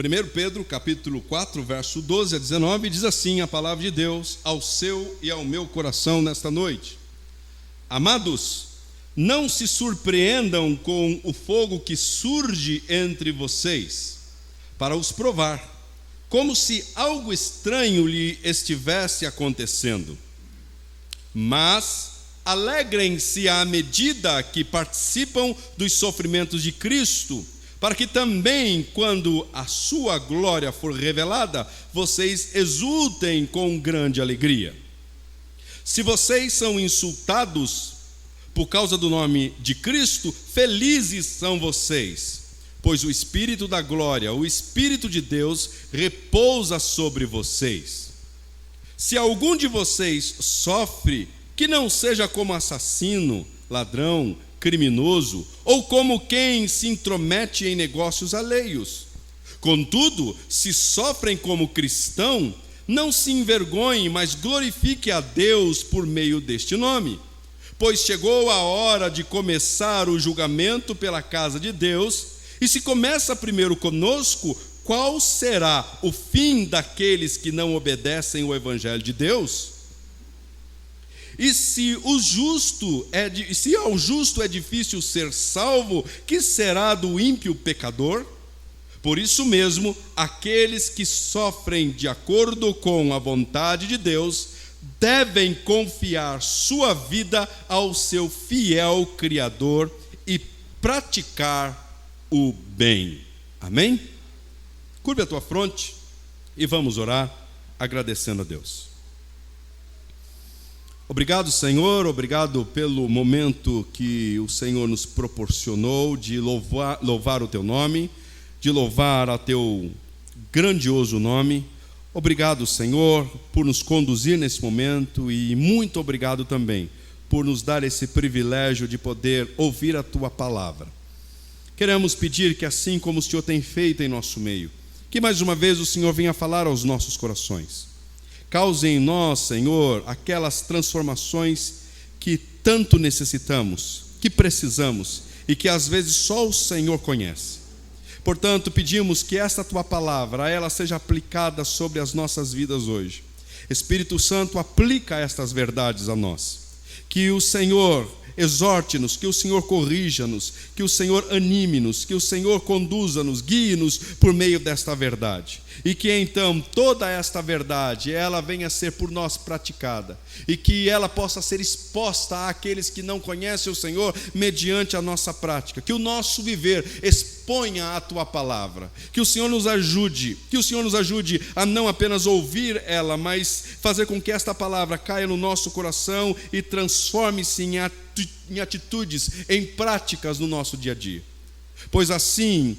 1 Pedro, capítulo 4, verso 12 a 19, diz assim a palavra de Deus ao seu e ao meu coração nesta noite. Amados, não se surpreendam com o fogo que surge entre vocês, para os provar, como se algo estranho lhe estivesse acontecendo. Mas alegrem-se à medida que participam dos sofrimentos de Cristo, para que também, quando a sua glória for revelada, vocês exultem com grande alegria. Se vocês são insultados por causa do nome de Cristo, felizes são vocês, pois o Espírito da glória, o Espírito de Deus, repousa sobre vocês. Se algum de vocês sofre, que não seja como assassino, ladrão, criminoso, ou como quem se intromete em negócios alheios. Contudo, se sofrem como cristão, não se envergonhe, mas glorifique a Deus por meio deste nome. Pois chegou a hora de começar o julgamento pela casa de Deus, e se começa primeiro conosco, qual será o fim daqueles que não obedecem o Evangelho de Deus? E se ao justo é difícil ser salvo, que será do ímpio pecador? Por isso mesmo, aqueles que sofrem de acordo com a vontade de Deus, devem confiar sua vida ao seu fiel Criador e praticar o bem. Amém? Curve a tua fronte e vamos orar agradecendo a Deus. Obrigado, Senhor, obrigado pelo momento que o Senhor nos proporcionou de louvar o Teu nome, de louvar a Teu grandioso nome. Obrigado, Senhor, por nos conduzir nesse momento e muito obrigado também por nos dar esse privilégio de poder ouvir a Tua palavra. Queremos pedir que assim como o Senhor tem feito em nosso meio, que mais uma vez o Senhor venha falar aos nossos corações. Cause em nós, Senhor, aquelas transformações que tanto necessitamos, que precisamos e que às vezes só o Senhor conhece. Portanto, pedimos que esta Tua palavra, ela seja aplicada sobre as nossas vidas hoje. Espírito Santo, aplica estas verdades a nós. Que o Senhor exorte-nos, que o Senhor corrija-nos, que o Senhor anime-nos, que o Senhor conduza-nos, guie-nos por meio desta verdade. E que então toda esta verdade, ela venha a ser por nós praticada. E que ela possa ser exposta àqueles que não conhecem o Senhor mediante a nossa prática. Que o nosso viver exponha a Tua palavra. Que o Senhor nos ajude, a não apenas ouvir ela, mas fazer com que esta palavra caia no nosso coração e transforme-se em atitudes, em práticas no nosso dia a dia. Pois assim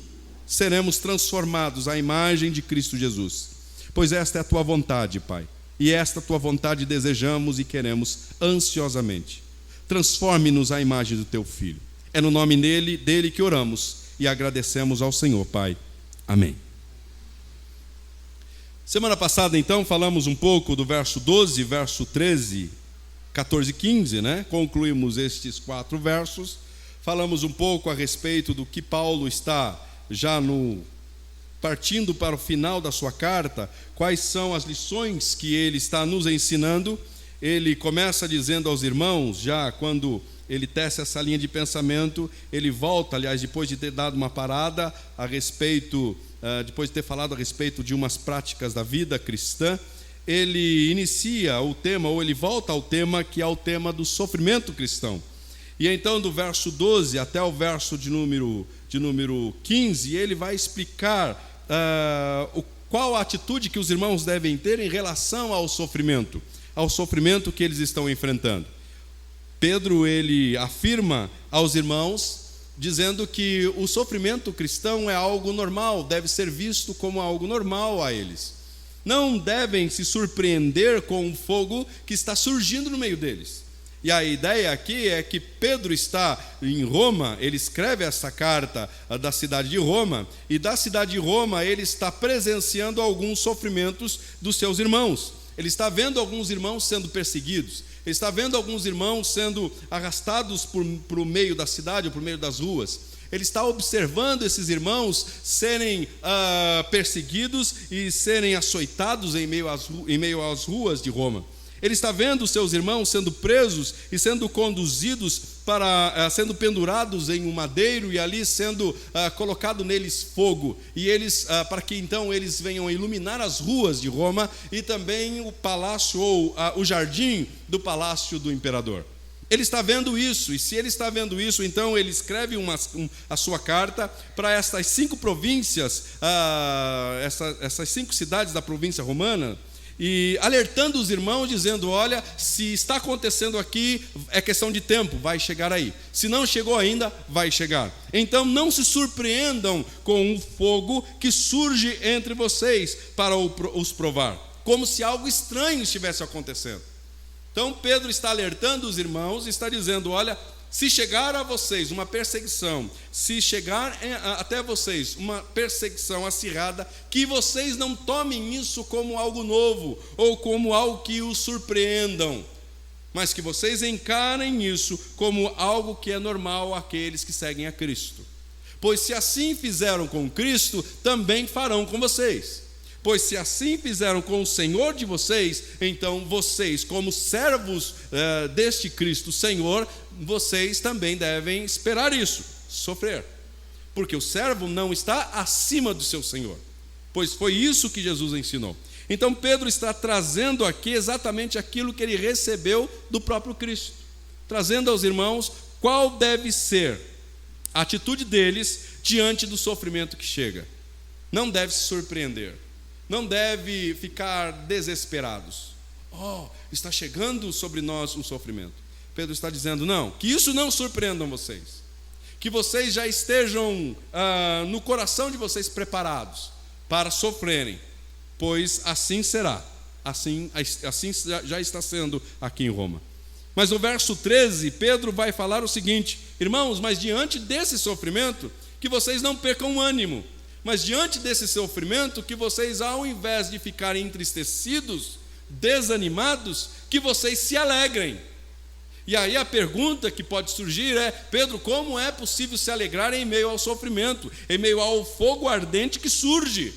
seremos transformados à imagem de Cristo Jesus. Pois esta é a Tua vontade, Pai. E esta Tua vontade desejamos e queremos ansiosamente. Transforme-nos à imagem do Teu Filho. É no nome dele que oramos e agradecemos ao Senhor, Pai. Amém. Semana passada, então, falamos um pouco do verso 12, verso 13, 14 e 15, né? Concluímos estes 4 versos. Falamos um pouco a respeito do que Paulo está já partindo para o final da sua carta, quais são as lições que ele está nos ensinando. Ele começa dizendo aos irmãos, já quando ele tece essa linha de pensamento, ele volta, aliás, depois de ter dado uma parada a respeito, depois de ter falado a respeito de umas práticas da vida cristã, ele inicia o tema, ou ele volta ao tema, que é o tema do sofrimento cristão. E então, do verso 12 até o verso de número 15, ele vai explicar qual a atitude que os irmãos devem ter em relação ao sofrimento que eles estão enfrentando. Pedro, ele afirma aos irmãos, dizendo que o sofrimento cristão é algo normal, deve ser visto como algo normal a eles. Não devem se surpreender com o fogo que está surgindo no meio deles. E a ideia aqui é que Pedro está em Roma, ele escreve essa carta da cidade de Roma, e da cidade de Roma ele está presenciando alguns sofrimentos dos seus irmãos. Ele está vendo alguns irmãos sendo perseguidos, ele está vendo alguns irmãos sendo arrastados para o meio da cidade, ou por meio das ruas. Ele está observando esses irmãos serem perseguidos e serem açoitados em meio às ruas de Roma. Ele está vendo os seus irmãos sendo presos e sendo conduzidos sendo pendurados em um madeiro e ali sendo colocado neles fogo. E eles, para que então eles venham iluminar as ruas de Roma e também o palácio ou o jardim do palácio do imperador. Ele está vendo isso, e se ele está vendo isso, então ele escreve a sua carta para estas 5 províncias, essas 5 cidades da província romana, e alertando os irmãos, dizendo: olha, se está acontecendo aqui, é questão de tempo, vai chegar aí. Se não chegou ainda, vai chegar. Então não se surpreendam com o fogo que surge entre vocês para os provar, como se algo estranho estivesse acontecendo. Então Pedro está alertando os irmãos e está dizendo: olha, se chegar a vocês uma perseguição, se chegar até vocês uma perseguição acirrada, que vocês não tomem isso como algo novo ou como algo que os surpreendam, mas que vocês encarem isso como algo que é normal àqueles que seguem a Cristo. Pois se assim fizeram com Cristo, também farão com vocês. Pois se assim fizeram com o Senhor de vocês, então vocês, como servos deste Cristo Senhor, vocês também devem esperar isso, sofrer. Porque o servo não está acima do seu Senhor, pois foi isso que Jesus ensinou. Então Pedro está trazendo aqui exatamente aquilo que ele recebeu do próprio Cristo, trazendo aos irmãos qual deve ser a atitude deles diante do sofrimento que chega. Não deve se surpreender. Não deve ficar desesperados. Está chegando sobre nós um sofrimento. Pedro está dizendo: não, que isso não surpreendam vocês. Que vocês já estejam no coração de vocês preparados para sofrerem, pois assim será. Assim já está sendo aqui em Roma. Mas no verso 13, Pedro vai falar o seguinte: irmãos, mas diante desse sofrimento, que vocês não percam o ânimo. Mas diante desse sofrimento, que vocês, ao invés de ficarem entristecidos, desanimados, que vocês se alegrem. E aí a pergunta que pode surgir é: Pedro, como é possível se alegrar em meio ao sofrimento, em meio ao fogo ardente que surge?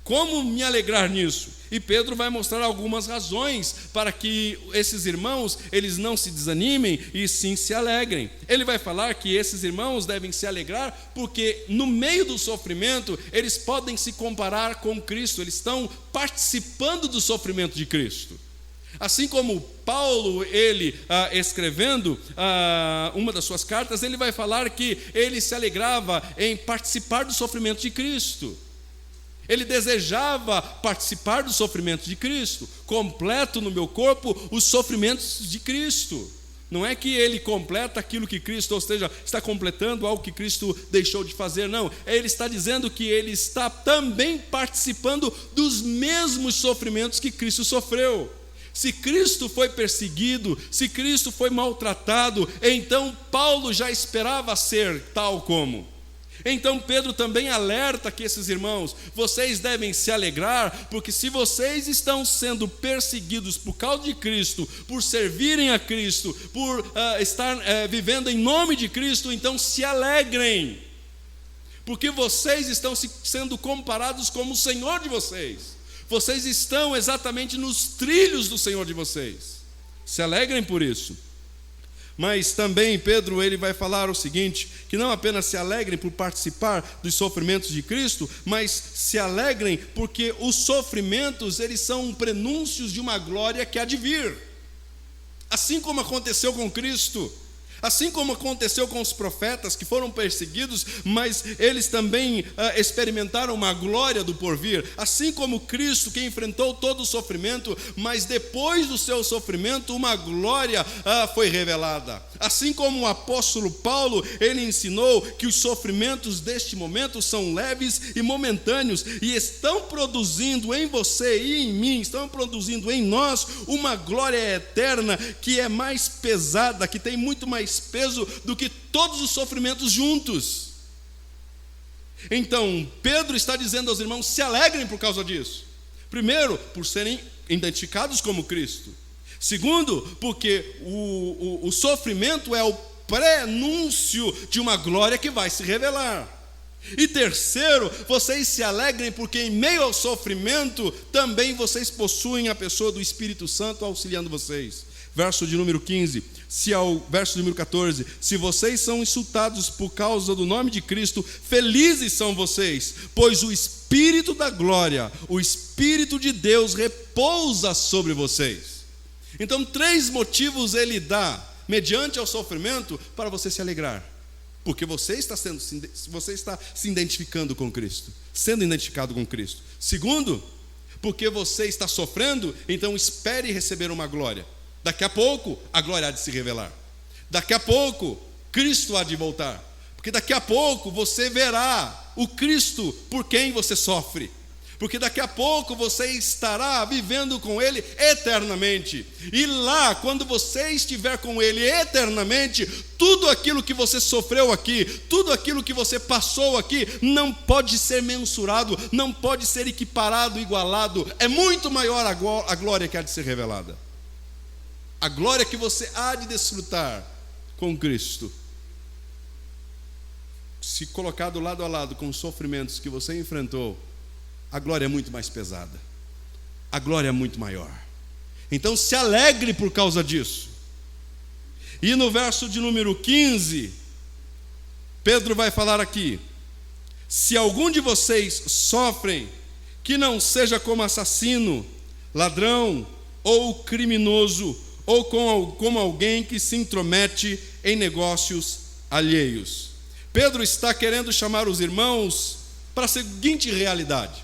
Como me alegrar nisso? E Pedro vai mostrar algumas razões para que esses irmãos, eles não se desanimem e sim se alegrem. Ele vai falar que esses irmãos devem se alegrar porque no meio do sofrimento eles podem se comparar com Cristo, eles estão participando do sofrimento de Cristo. Assim como Paulo, ele escrevendo uma das suas cartas, ele vai falar que ele se alegrava em participar do sofrimento de Cristo. Ele desejava participar do sofrimento de Cristo. Completo no meu corpo os sofrimentos de Cristo. Não é que ele completa aquilo que Cristo, ou seja, está completando algo que Cristo deixou de fazer, não. Ele está dizendo que ele está também participando dos mesmos sofrimentos que Cristo sofreu. Se Cristo foi perseguido, se Cristo foi maltratado, então Paulo já esperava ser tal como. Então Pedro também alerta que esses irmãos, vocês devem se alegrar, porque se vocês estão sendo perseguidos por causa de Cristo, por servirem a Cristo, por estar vivendo em nome de Cristo, então se alegrem, porque vocês estão sendo comparados como o Senhor de vocês. Vocês estão exatamente nos trilhos do Senhor de vocês. Se alegrem por isso. Mas também Pedro, ele vai falar o seguinte, que não apenas se alegrem por participar dos sofrimentos de Cristo, mas se alegrem porque os sofrimentos, eles são prenúncios de uma glória que há de vir. Assim como aconteceu com Cristo, assim como aconteceu com os profetas que foram perseguidos, mas eles também experimentaram uma glória do porvir. Assim como Cristo, que enfrentou todo o sofrimento, mas depois do seu sofrimento uma glória foi revelada. Assim como o apóstolo Paulo, ele ensinou que os sofrimentos deste momento são leves e momentâneos e estão produzindo em você e em mim, estão produzindo em nós uma glória eterna que é mais pesada, que tem muito mais peso do que todos os sofrimentos juntos. Então Pedro está dizendo aos irmãos: se alegrem por causa disso. Primeiro, por serem identificados como Cristo. Segundo, porque o sofrimento é o prenúncio de uma glória que vai se revelar. E terceiro, vocês se alegrem porque em meio ao sofrimento também vocês possuem a pessoa do Espírito Santo auxiliando vocês. Verso de número 15, verso de número 14, se vocês são insultados por causa do nome de Cristo, felizes são vocês, pois o Espírito da glória, o Espírito de Deus repousa sobre vocês. Então 3 motivos ele dá, mediante ao sofrimento, para você se alegrar. Porque você está se identificando com Cristo, sendo identificado com Cristo. Segundo, porque você está sofrendo, então espere receber uma glória. Daqui a pouco a glória há de se revelar. Daqui a pouco Cristo há de voltar. Porque daqui a pouco você verá o Cristo por quem você sofre. Porque daqui a pouco você estará vivendo com Ele eternamente. E lá, quando você estiver com Ele eternamente, tudo aquilo que você sofreu aqui, tudo aquilo que você passou aqui, não pode ser mensurado, não pode ser equiparado, igualado. É muito maior a glória que há de ser revelada. A glória que você há de desfrutar com Cristo. Se colocado lado a lado com os sofrimentos que você enfrentou, a glória é muito mais pesada, a glória é muito maior. Então se alegre por causa disso. E no verso de número 15, Pedro vai falar aqui: se algum de vocês sofrem, que não seja como assassino, ladrão ou criminoso, ou como alguém que se intromete em negócios alheios. Pedro está querendo chamar os irmãos para a seguinte realidade: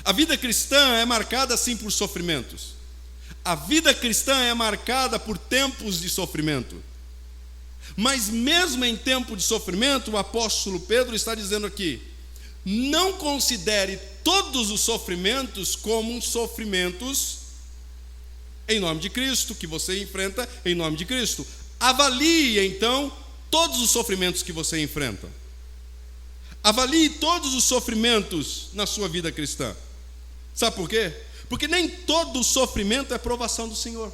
a vida cristã é marcada sim por sofrimentos. A vida cristã é marcada por tempos de sofrimento. Mas mesmo em tempo de sofrimento, o apóstolo Pedro está dizendo aqui: não considere todos os sofrimentos como sofrimentos em nome de Cristo, que você enfrenta em nome de Cristo. Avalie então todos os sofrimentos que você enfrenta. Avalie todos os sofrimentos na sua vida cristã. Sabe por quê? Porque nem todo sofrimento é provação do Senhor.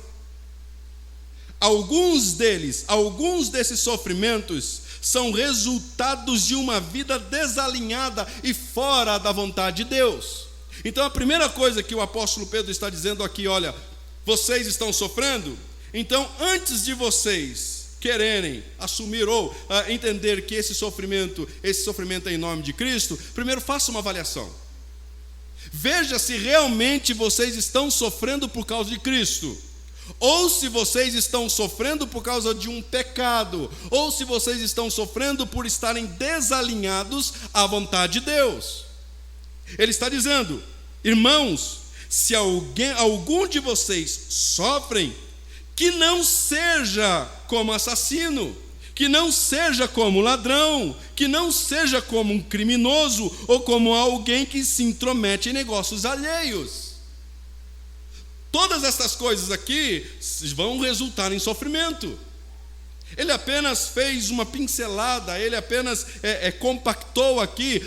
Alguns desses sofrimentos são resultados de uma vida desalinhada e fora da vontade de Deus. Então a primeira coisa que o apóstolo Pedro está dizendo aqui: olha, vocês estão sofrendo, então antes de vocês quererem assumir ou entender que esse sofrimento é em nome de Cristo, primeiro faça uma avaliação. Veja se realmente vocês estão sofrendo por causa de Cristo, ou se vocês estão sofrendo por causa de um pecado, ou se vocês estão sofrendo por estarem desalinhados à vontade de Deus. Ele está dizendo: irmãos, se algum de vocês sofrem, que não seja como assassino, que não seja como ladrão, que não seja como um criminoso, ou como alguém que se intromete em negócios alheios. Todas essas coisas aqui vão resultar em sofrimento. Ele apenas fez uma pincelada, ele apenas compactou aqui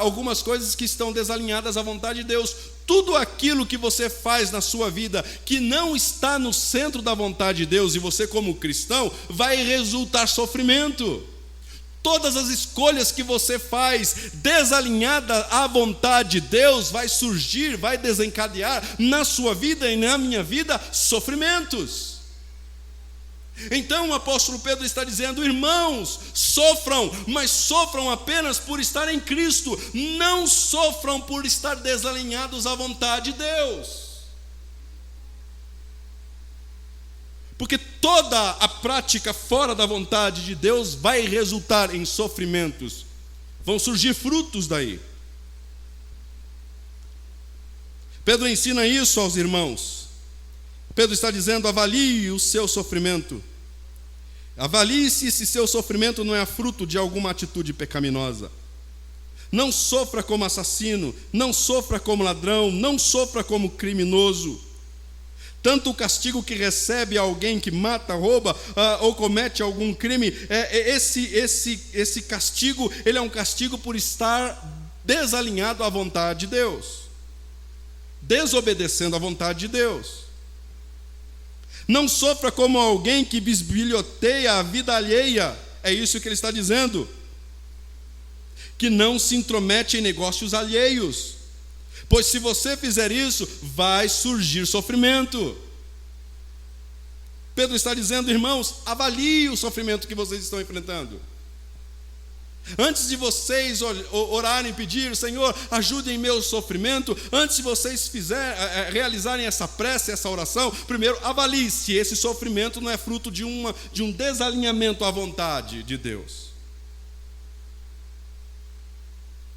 algumas coisas que estão desalinhadas à vontade de Deus. Tudo aquilo que você faz na sua vida que não está no centro da vontade de Deus, e você como cristão, vai resultar sofrimento. Todas as escolhas que você faz desalinhada à vontade de Deus, vai surgir, vai desencadear na sua vida e na minha vida sofrimentos. Então o apóstolo Pedro está dizendo: irmãos, sofram, mas sofram apenas por estar em Cristo, não sofram por estar desalinhados à vontade de Deus. Porque toda a prática fora da vontade de Deus vai resultar em sofrimentos, vão surgir frutos daí. Pedro ensina isso aos irmãos. Pedro está dizendo: avalie o seu sofrimento. Avalie se esse seu sofrimento não é fruto de alguma atitude pecaminosa. Não sofra como assassino, não sofra como ladrão, não sofra como criminoso. Tanto o castigo que recebe alguém que mata, rouba ou comete algum crime, esse castigo, ele é um castigo por estar desalinhado à vontade de Deus, desobedecendo à vontade de Deus. Não sofra como alguém que bisbilhoteia a vida alheia. É isso que ele está dizendo. Que não se intromete em negócios alheios. Pois se você fizer isso, vai surgir sofrimento. Pedro está dizendo, irmãos, avalie o sofrimento que vocês estão enfrentando. Antes de vocês orarem e pedir, Senhor, ajude em meu sofrimento, antes de vocês realizarem essa prece, essa oração, primeiro avalie se esse sofrimento não é fruto de um desalinhamento à vontade de Deus.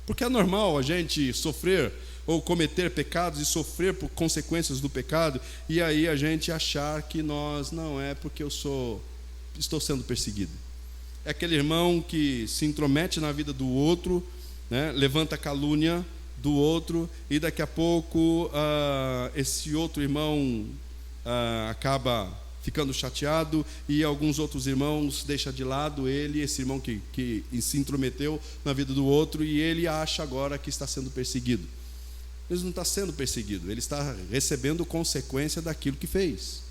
Porque é normal a gente sofrer ou cometer pecados e sofrer por consequências do pecado, e aí a gente achar que nós não é porque eu estou sendo perseguido. É aquele irmão que se intromete na vida do outro, né, levanta calúnia do outro, e daqui a pouco esse outro irmão acaba ficando chateado, e alguns outros irmãos deixam de lado esse irmão que se intrometeu na vida do outro, e ele acha agora que está sendo perseguido. Ele não está sendo perseguido, ele está recebendo consequência daquilo que fez.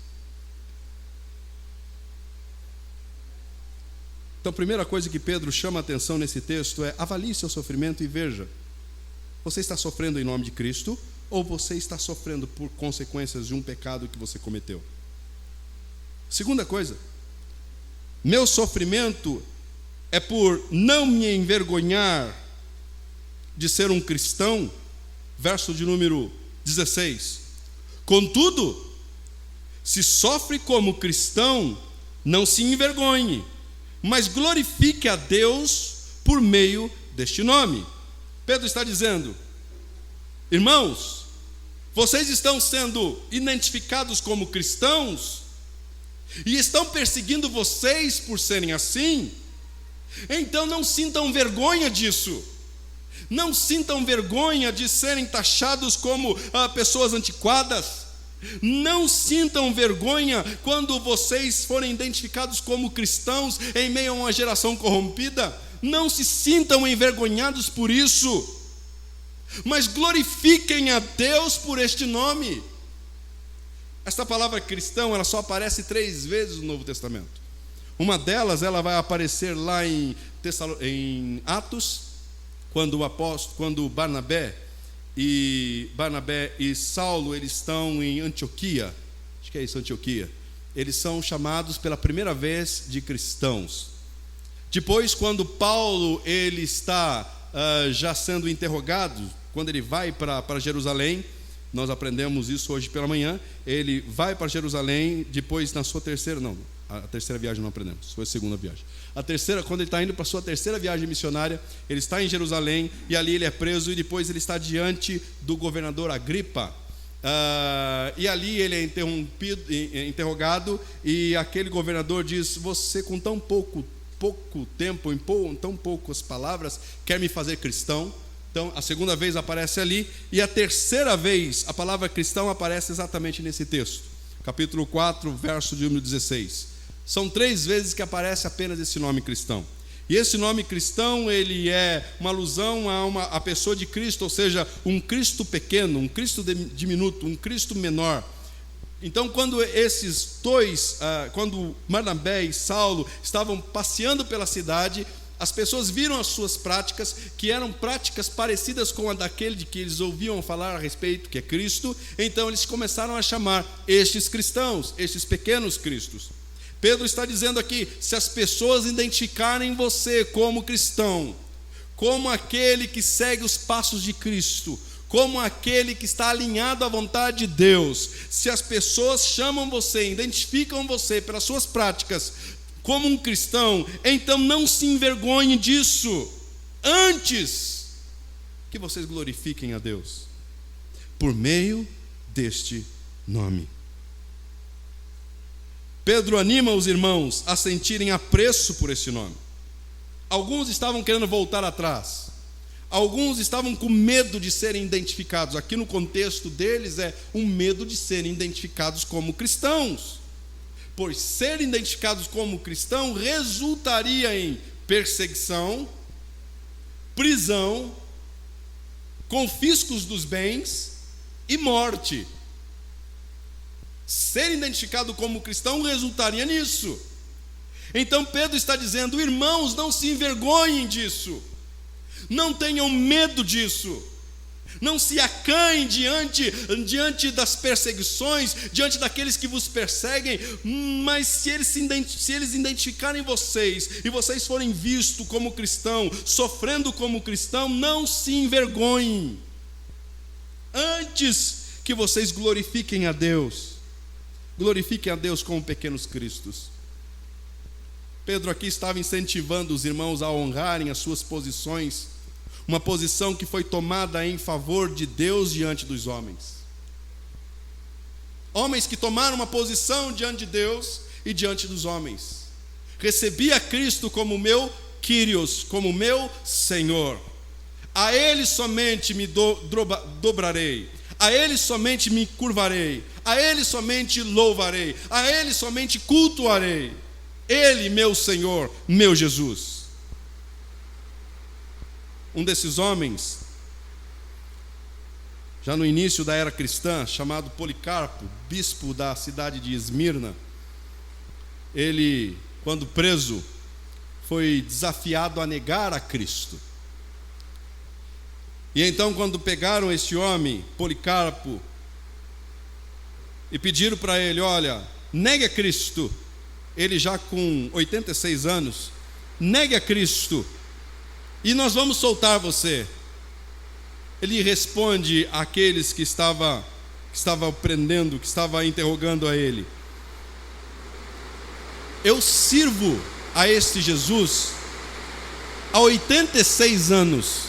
Então, a primeira coisa que Pedro chama a atenção nesse texto é: avalie seu sofrimento e veja, você está sofrendo em nome de Cristo, ou você está sofrendo por consequências de um pecado que você cometeu? Segunda coisa, meu sofrimento é por não me envergonhar de ser um cristão. Verso de número 16. Contudo, se sofre como cristão, não se envergonhe, mas glorifique a Deus por meio deste nome. Pedro está dizendo, irmãos, vocês estão sendo identificados como cristãos e estão perseguindo vocês por serem assim, então não sintam vergonha disso. Não sintam vergonha de serem taxados como pessoas antiquadas. Não sintam vergonha quando vocês forem identificados como cristãos em meio a uma geração corrompida. Não se sintam envergonhados por isso, mas glorifiquem a Deus por este nome. Esta palavra cristão, ela só aparece 3 vezes no Novo Testamento. Uma delas, ela vai aparecer lá em Atos, quando Barnabé e Saulo, eles estão em Antioquia, acho que é isso, Antioquia, eles são chamados pela primeira vez de cristãos. Depois, quando Paulo ele está já sendo interrogado, quando ele vai para Jerusalém, nós aprendemos isso hoje pela manhã, ele vai para Jerusalém, depois na sua a terceira viagem não aprendemos, foi a segunda viagem. A terceira, quando ele está indo para a sua terceira viagem missionária, ele está em Jerusalém, e ali ele é preso, e depois ele está diante do governador Agripa, e ali ele é interrogado, e aquele governador diz: você com tão pouco tempo, em tão poucas palavras, quer me fazer cristão? Então a segunda vez aparece ali, e a terceira vez a palavra cristão aparece exatamente nesse texto, capítulo 4, verso de número 16. São 3 vezes que aparece apenas esse nome cristão. E esse nome cristão, ele é uma alusão a pessoa de Cristo, ou seja, um Cristo pequeno, um Cristo diminuto, um Cristo menor. Então, quando esses dois, quando Barnabé e Saulo estavam passeando pela cidade, as pessoas viram as suas práticas, que eram práticas parecidas com a daquele de que eles ouviam falar a respeito, que é Cristo. Então eles começaram a chamar estes cristãos, estes pequenos cristos. Pedro está dizendo aqui: se as pessoas identificarem você como cristão, como aquele que segue os passos de Cristo, como aquele que está alinhado à vontade de Deus, se as pessoas chamam você, identificam você pelas suas práticas como um cristão, então não se envergonhe disso. Antes, que vocês glorifiquem a Deus por meio deste nome. Pedro anima os irmãos a sentirem apreço por esse nome. Alguns estavam querendo voltar atrás, alguns estavam com medo de serem identificados. Aqui no contexto deles é um medo de serem identificados como cristãos, pois ser identificados como cristão resultaria em perseguição, prisão, confiscos dos bens e morte. Ser identificado como cristão resultaria nisso. Então Pedro está dizendo: irmãos, não se envergonhem disso, não tenham medo disso, não se acanhem diante das perseguições, diante daqueles que vos perseguem, mas se eles identificarem vocês, e vocês forem vistos como cristão, sofrendo como cristão, não se envergonhem, antes que vocês glorifiquem a Deus como pequenos cristos. Pedro aqui estava incentivando os irmãos a honrarem as suas posições, uma posição que foi tomada em favor de Deus diante dos homens. Homens que tomaram uma posição diante de Deus e diante dos homens. Recebi a Cristo como meu Kyrios, como meu Senhor. A Ele somente me dobrarei, a Ele somente me curvarei, a Ele somente louvarei, a Ele somente cultuarei. Ele, meu Senhor, meu Jesus. Um desses homens, já no início da era cristã, chamado Policarpo, bispo da cidade de Esmirna, ele, quando preso, foi desafiado a negar a Cristo. E então, quando pegaram esse homem, Policarpo, e pediram para ele: olha, negue a Cristo, ele já com 86 anos, negue a Cristo, e nós vamos soltar você. Ele responde àqueles que estava prendendo, que estava interrogando a ele: eu sirvo a este Jesus há 86 anos,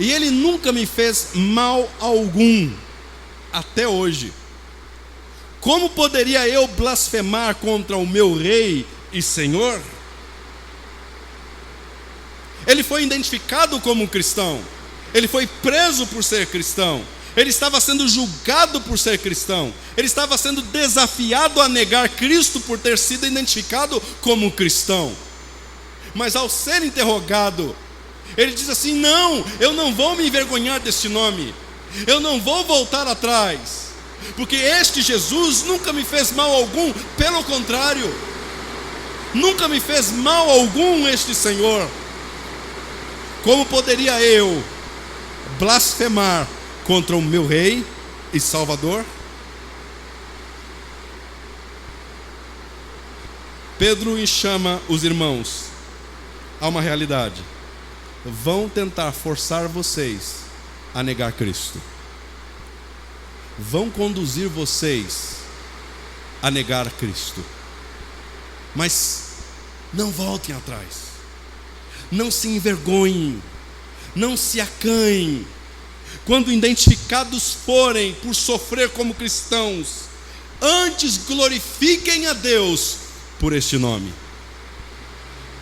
e ele nunca me fez mal algum, até hoje. Como poderia eu blasfemar contra o meu Rei e Senhor? Ele foi identificado como cristão, ele foi preso por ser cristão, ele estava sendo julgado por ser cristão, ele estava sendo desafiado a negar Cristo por ter sido identificado como cristão. Mas ao ser interrogado, ele diz assim: não, eu não vou me envergonhar deste nome, eu não vou voltar atrás, porque este Jesus nunca me fez mal algum, pelo contrário, nunca me fez mal algum este Senhor. Como poderia eu blasfemar contra o meu Rei e Salvador? Pedro chama os irmãos a uma realidade: vão tentar forçar vocês a negar Cristo, vão conduzir vocês a negar Cristo, mas não voltem atrás, não se envergonhem, não se acanhem. Quando identificados forem por sofrer como cristãos, antes glorifiquem a Deus por este nome.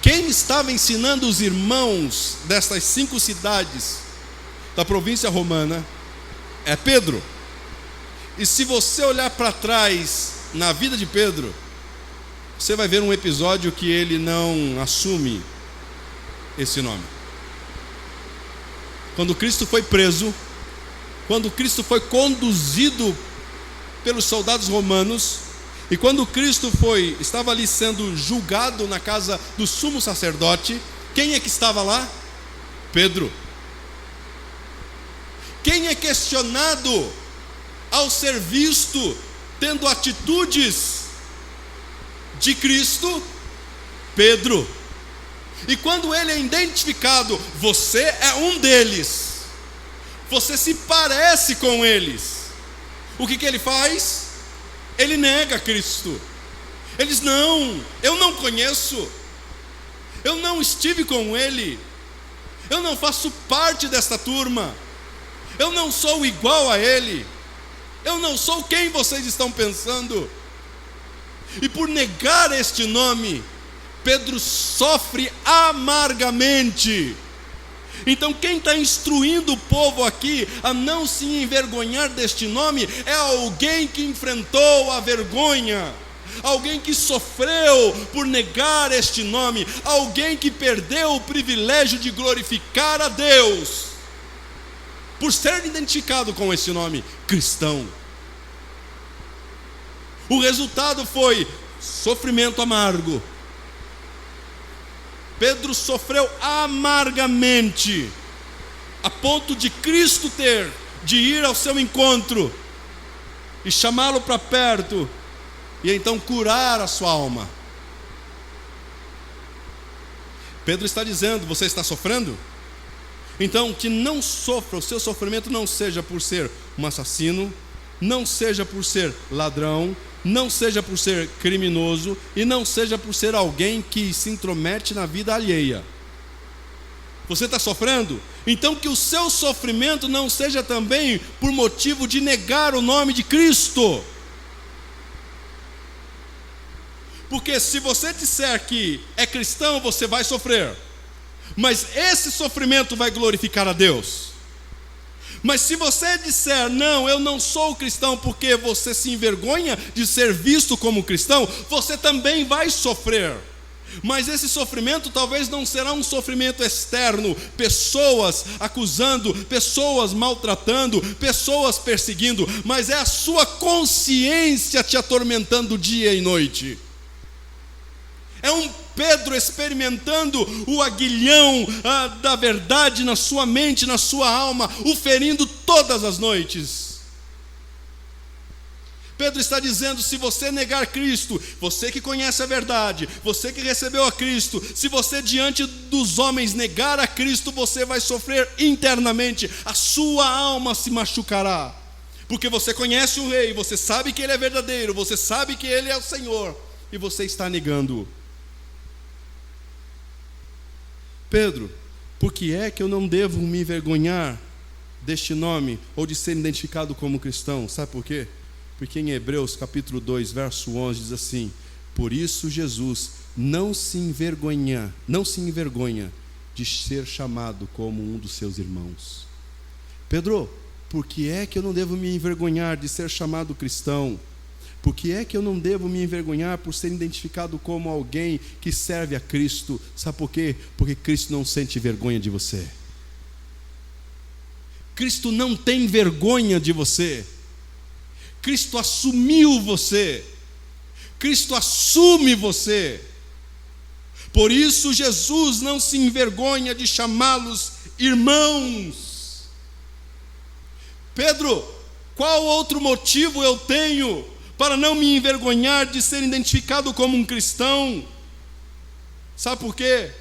Quem estava ensinando os irmãos destas 5 cidades da província romana é Pedro. E se você olhar para trás na vida de Pedro, você vai ver um episódio que ele não assume esse nome. Quando Cristo foi preso, quando Cristo foi conduzido pelos soldados romanos, e quando Cristo estava ali sendo julgado na casa do sumo sacerdote, quem é que estava lá? Pedro. Quem é questionado ao ser visto tendo atitudes de Cristo? Pedro. E quando ele é identificado: você é um deles, você se parece com eles, o que ele faz? Ele nega Cristo. Ele diz: não, eu não conheço, eu não estive com ele, eu não faço parte desta turma, eu não sou igual a ele, eu não sou quem vocês estão pensando. E por negar este nome, Pedro sofre amargamente. Então quem está instruindo o povo aqui a não se envergonhar deste nome é alguém que enfrentou a vergonha, alguém que sofreu por negar este nome, alguém que perdeu o privilégio de glorificar a Deus por ser identificado com esse nome, cristão. O resultado foi sofrimento amargo. Pedro sofreu amargamente, a ponto de Cristo ter de ir ao seu encontro e chamá-lo para perto, e então curar a sua alma. Pedro está dizendo: você está sofrendo? Então que não sofra, o seu sofrimento não seja por ser um assassino, não seja por ser ladrão, não seja por ser criminoso, e não seja por ser alguém que se intromete na vida alheia. Você está sofrendo? Então que o seu sofrimento não seja também por motivo de negar o nome de Cristo. Porque se você disser que é cristão, você vai sofrer, mas esse sofrimento vai glorificar a Deus. Mas se você disser: não, eu não sou cristão, porque você se envergonha de ser visto como cristão, você também vai sofrer. Mas esse sofrimento talvez não será um sofrimento externo, pessoas acusando, pessoas maltratando, pessoas perseguindo, mas é a sua consciência te atormentando dia e noite. É um Pedro experimentando o aguilhão da verdade na sua mente, na sua alma, o ferindo todas as noites. Pedro está dizendo: se você negar Cristo, você que conhece a verdade, você que recebeu a Cristo, se você diante dos homens negar a Cristo, você vai sofrer internamente, a sua alma se machucará, porque você conhece o Rei, você sabe que Ele é verdadeiro, você sabe que Ele é o Senhor, e você está negando-o. Pedro, por que é que eu não devo me envergonhar deste nome, ou de ser identificado como cristão? Sabe por quê? Porque em Hebreus capítulo 2, verso 11 diz assim: por isso Jesus não se envergonha de ser chamado como um dos seus irmãos. Pedro, por que é que eu não devo me envergonhar de ser chamado cristão? Por que é que eu não devo me envergonhar por ser identificado como alguém que serve a Cristo? Sabe por quê? Porque Cristo não sente vergonha de você. Cristo não tem vergonha de você. Cristo assumiu você. Cristo assume você. Por isso Jesus não se envergonha de chamá-los irmãos. Pedro, qual outro motivo eu tenho para não me envergonhar de ser identificado como um cristão? Sabe por quê?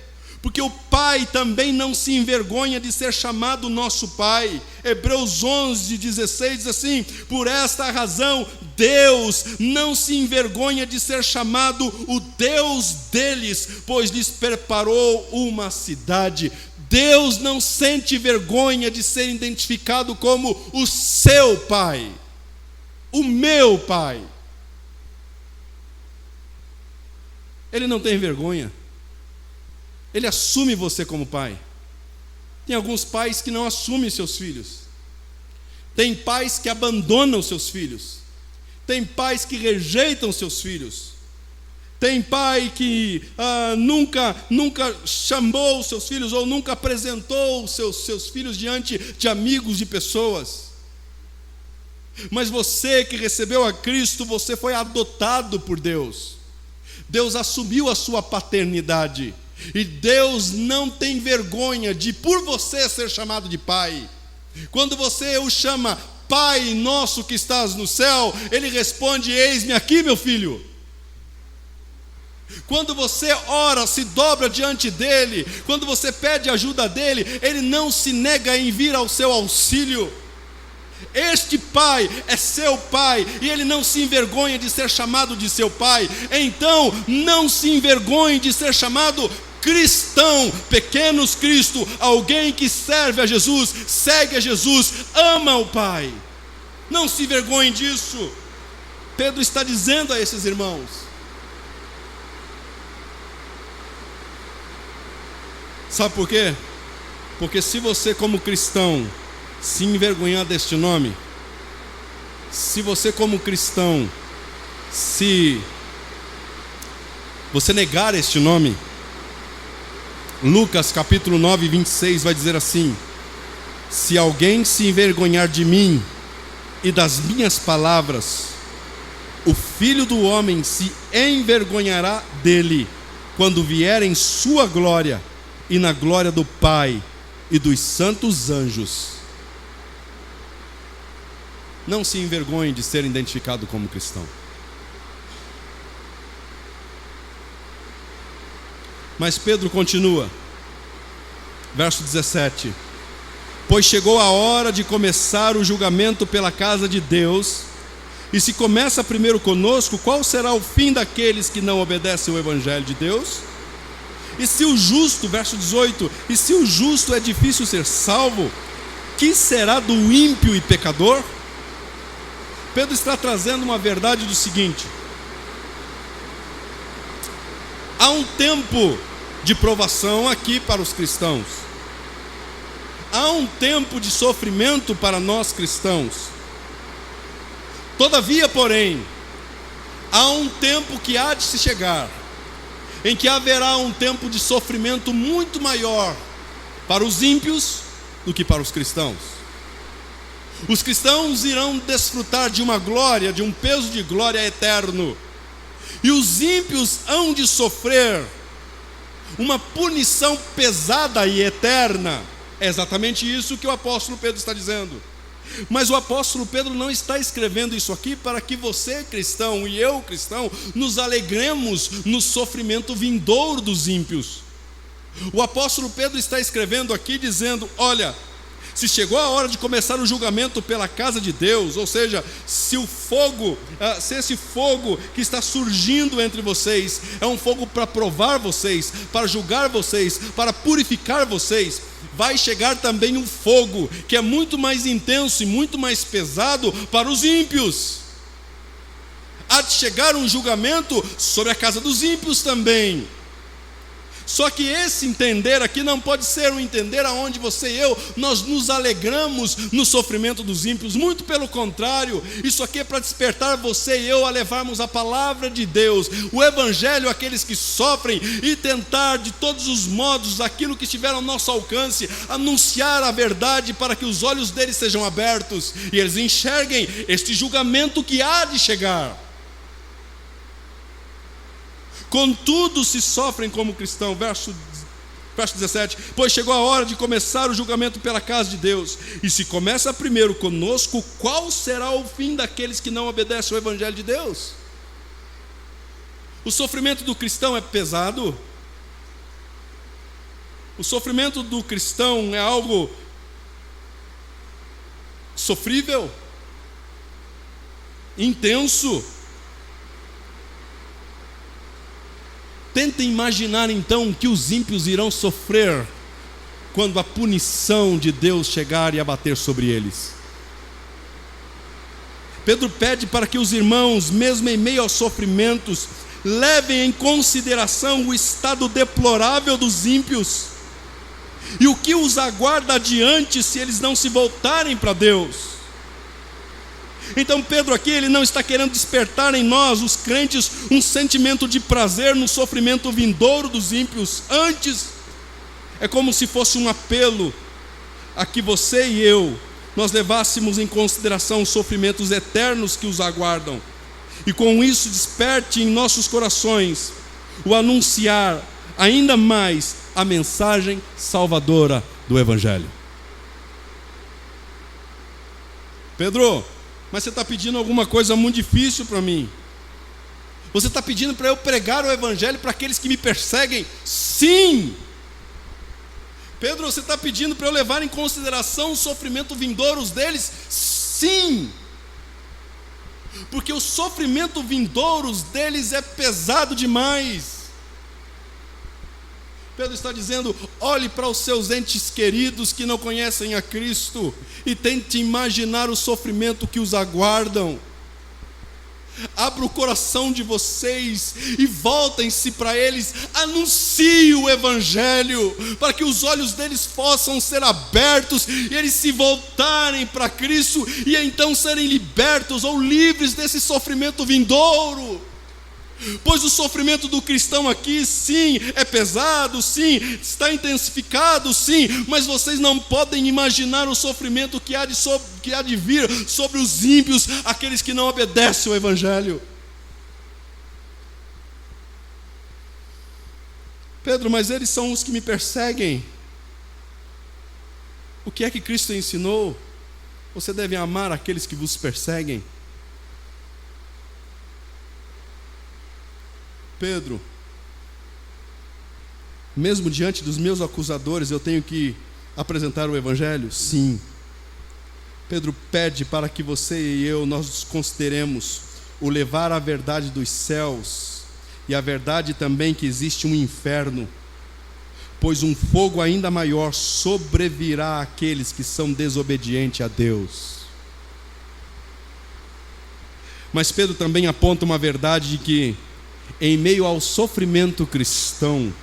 Porque o Pai também não se envergonha de ser chamado nosso Pai. Hebreus 11, 16 diz assim: por esta razão Deus não se envergonha de ser chamado o Deus deles, pois lhes preparou uma cidade. Deus não sente vergonha de ser identificado como o seu Pai, o meu Pai. Ele não tem vergonha. Ele assume você como pai. Tem alguns pais que não assumem seus filhos. Tem pais que abandonam seus filhos. Tem pais que rejeitam seus filhos. Tem pai que nunca chamou os seus filhos, ou nunca apresentou os seus filhos diante de amigos, de pessoas. Mas você que recebeu a Cristo, você foi adotado por Deus. Deus assumiu a sua paternidade. E Deus não tem vergonha de, por você, ser chamado de Pai. Quando você o chama Pai nosso que estás no céu, Ele responde: eis-me aqui, meu filho. Quando você ora, se dobra diante dEle, quando você pede ajuda dEle, Ele não se nega em vir ao seu auxílio. Este Pai é seu Pai, e Ele não se envergonha de ser chamado de seu Pai. Então não se envergonhe de ser chamado cristão, pequenos Cristo, alguém que serve a Jesus, segue a Jesus, ama o Pai. Não se envergonhe disso. Pedro está dizendo a esses irmãos. Sabe por quê? Porque se você, como cristão, se envergonhar deste nome, se você, como cristão, se você negar este nome, Lucas capítulo 9, 26 vai dizer assim: se alguém se envergonhar de mim e das minhas palavras, o Filho do Homem se envergonhará dele, quando vier em sua glória e na glória do Pai e dos santos anjos. Não se envergonhe de ser identificado como cristão. Mas Pedro continua, verso 17: pois chegou a hora de começar o julgamento pela casa de Deus, e se começa primeiro conosco, qual será o fim daqueles que não obedecem ao Evangelho de Deus? E se o justo, verso 18, e se o justo é difícil ser salvo, que será do ímpio e pecador? Pedro está trazendo uma verdade do seguinte: há um tempo de provação aqui para os cristãos, há um tempo de sofrimento para nós cristãos. Todavia, porém, há um tempo que há de se chegar, em que haverá um tempo de sofrimento muito maior para os ímpios do que para os cristãos. Os cristãos irão desfrutar de uma glória, de um peso de glória eterno, e os ímpios hão de sofrer uma punição pesada e eterna. É exatamente isso que o apóstolo Pedro está dizendo. Mas o apóstolo Pedro não está escrevendo isso aqui para que você, cristão, e eu, cristão, nos alegremos no sofrimento vindouro dos ímpios. O apóstolo Pedro está escrevendo aqui dizendo: olha, se chegou a hora de começar o julgamento pela casa de Deus, ou seja, se esse fogo que está surgindo entre vocês é um fogo para provar vocês, para julgar vocês, para purificar vocês, vai chegar também um fogo que é muito mais intenso e muito mais pesado para os ímpios. Há de chegar um julgamento sobre a casa dos ímpios também. Só que esse entender aqui não pode ser um entender aonde você e eu, nós nos alegramos no sofrimento dos ímpios. Muito pelo contrário, isso aqui é para despertar você e eu a levarmos a palavra de Deus, o Evangelho àqueles que sofrem, e tentar de todos os modos, aquilo que estiver ao nosso alcance, anunciar a verdade para que os olhos deles sejam abertos e eles enxerguem este julgamento que há de chegar. Contudo, se sofrem como cristão, verso 17, pois chegou a hora de começar o julgamento pela casa de Deus, e se começa primeiro conosco, qual será o fim daqueles que não obedecem ao Evangelho de Deus? O sofrimento do cristão é pesado? O sofrimento do cristão é algo sofrível? Intenso? Tentem imaginar então o que os ímpios irão sofrer quando a punição de Deus chegar e abater sobre eles. Pedro pede para que os irmãos, mesmo em meio aos sofrimentos, levem em consideração o estado deplorável dos ímpios e o que os aguarda adiante se eles não se voltarem para Deus. Então Pedro aqui, ele não está querendo despertar em nós, os crentes, um sentimento de prazer no sofrimento vindouro dos ímpios. Antes, é como se fosse um apelo a que você e eu, nós levássemos em consideração os sofrimentos eternos que os aguardam, e com isso desperte em nossos corações o anunciar ainda mais a mensagem salvadora do Evangelho. Pedro, mas você está pedindo alguma coisa muito difícil para mim. Você está pedindo para eu pregar o Evangelho para aqueles que me perseguem? Sim! Pedro, você está pedindo para eu levar em consideração o sofrimento vindouros deles? Sim! Porque o sofrimento vindouros deles é pesado demais. Pedro está dizendo: olhe para os seus entes queridos que não conhecem a Cristo e tente imaginar o sofrimento que os aguardam. Abra o coração de vocês e voltem-se para eles, anuncie o Evangelho, para que os olhos deles possam ser abertos e eles se voltarem para Cristo e então serem libertos ou livres desse sofrimento vindouro. Pois o sofrimento do cristão aqui, sim, é pesado, sim, está intensificado, sim, mas vocês não podem imaginar o sofrimento que há de vir sobre os ímpios, aqueles que não obedecem ao Evangelho. Pedro, mas eles são os que me perseguem. O que é que Cristo ensinou? Você deve amar aqueles que vos perseguem. Pedro, mesmo diante dos meus acusadores, eu tenho que apresentar o Evangelho? Sim. Pedro pede para que você e eu, nós consideremos o levar a verdade dos céus e a verdade também que existe um inferno, pois um fogo ainda maior sobrevirá àqueles que são desobedientes a Deus. Mas Pedro também aponta uma verdade de que, em meio ao sofrimento cristão,